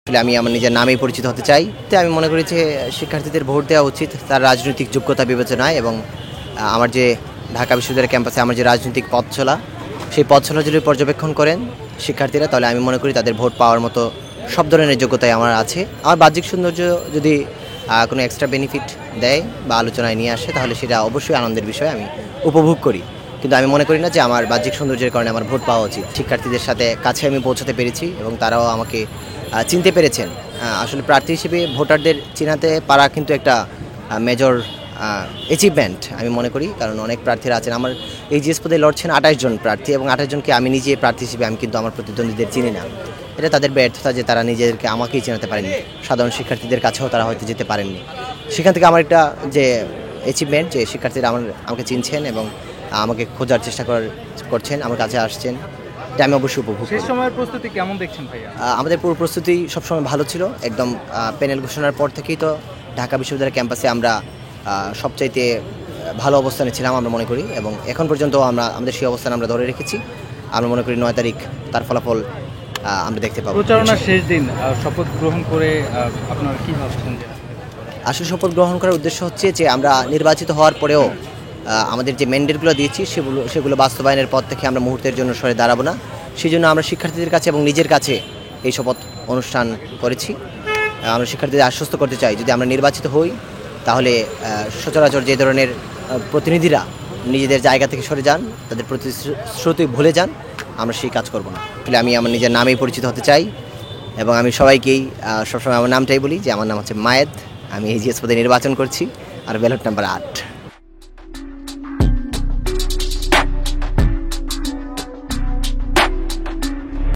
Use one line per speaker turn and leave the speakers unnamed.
আসলে আমি আমার নিজের নামেই পরিচিত হতে চাই। তো আমি মনে করি যে শিক্ষার্থীদের ভোট দেওয়া উচিত তার রাজনৈতিক যোগ্যতা বিবেচনায় এবং আমার যে ঢাকা বিশ্ববিদ্যালয় ক্যাম্পাসে আমার যে রাজনৈতিক পথ চলা, সেই পথ চলা যদি পর্যবেক্ষণ করেন শিক্ষার্থীরা, তাহলে আমি মনে করি তাদের ভোট পাওয়ার মতো সব ধরনের যোগ্যতাই আমার আছে। আমার বাহ্যিক সৌন্দর্য যদি কোনো এক্সট্রা বেনিফিট দেয় বা আলোচনায় নিয়ে আসে, তাহলে সেটা অবশ্যই আনন্দের বিষয়, আমি উপভোগ করি। কিন্তু আমি মনে করি না যে আমার বাহ্যিক সৌন্দর্যের কারণে আমার ভোট পাওয়া উচিত। শিক্ষার্থীদের সাথে কাছে আমি পৌঁছাতে পেরেছি এবং তারাও আমাকে চিনতে পেরেছেন। আসলে প্রার্থী হিসেবে ভোটারদের চিনাতে পারা কিন্তু একটা মেজর অ্যাচিভমেন্ট আমি মনে করি। কারণ অনেক প্রার্থীরা আছেন, আমার এই জিএস পদে লড়ছেন 28 জন প্রার্থী এবং 28 জনকে আমি নিজে প্রার্থী হিসেবে আমি কিন্তু আমার প্রতিদ্বন্দ্বীদের চিনি না। এটা তাদের ব্যর্থতা যে তারা নিজেদেরকে আমাকেই চেনাতে পারেনি, সাধারণ শিক্ষার্থীদের কাছেও তারা হয়তো যেতে পারেননি। সেখান থেকে আমার একটা যে অ্যাচিভমেন্ট, যে শিক্ষার্থীরা আমাকে চিনছেন এবং আমাকে খোঁজার চেষ্টা করছেন, আমার কাছে আসছেন, এটা আমি অবশ্যই উপভোগ করি।
শেষ সময়ের প্রস্তুতি কেমন দেখছেন ভাইয়া?
আমাদের পুরো প্রস্তুতি সবসময় ভালো ছিল। একদম প্যানেল ঘোষণার পর থেকেই তো ঢাকা বিশ্ববিদ্যালয় ক্যাম্পাসে আমরা সবচাইতে ভালো অবস্থানে ছিলাম আমরা মনে করি, এবং এখন পর্যন্ত আমাদের সেই অবস্থান আমরা ধরে রেখেছি। আমরা মনে করি 9 তারিখ তার ফলাফল আমরা দেখতে পাবো।
প্রচারণার শেষ দিন শপথ গ্রহণ করে আপনারা কি ভাবছেন?
আসলে শপথ গ্রহণ করার উদ্দেশ্য হচ্ছে যে আমরা নির্বাচিত হওয়ার পরেও আমাদের যে ম্যান্ডেটগুলো দিয়েছি সেগুলো বাস্তবায়নের পর থেকে আমরা মুহূর্তের জন্য সরে দাঁড়াবো না। সেই জন্য আমরা শিক্ষার্থীদের কাছে এবং নিজের কাছে এই শপথ অনুষ্ঠান করেছি। আমরা শিক্ষার্থীদের আশ্বস্ত করতে চাই, যদি আমরা নির্বাচিত হই তাহলে সচরাচর যে ধরনের প্রতিনিধিরা নিজেদের জায়গা থেকে সরে যান, তাদের প্রতিশ্রুতি ভুলে যান, আমরা সেই কাজ করব না। আসলে আমি আমার নিজের নামেই পরিচিত হতে চাই এবং আমি সবাইকেই সবসময় আমার নামটাই বলি যে আমার নাম হচ্ছে মায়েদ। আমি এই জিএস পদে নির্বাচন করছি আর ব্যালট নাম্বার 8।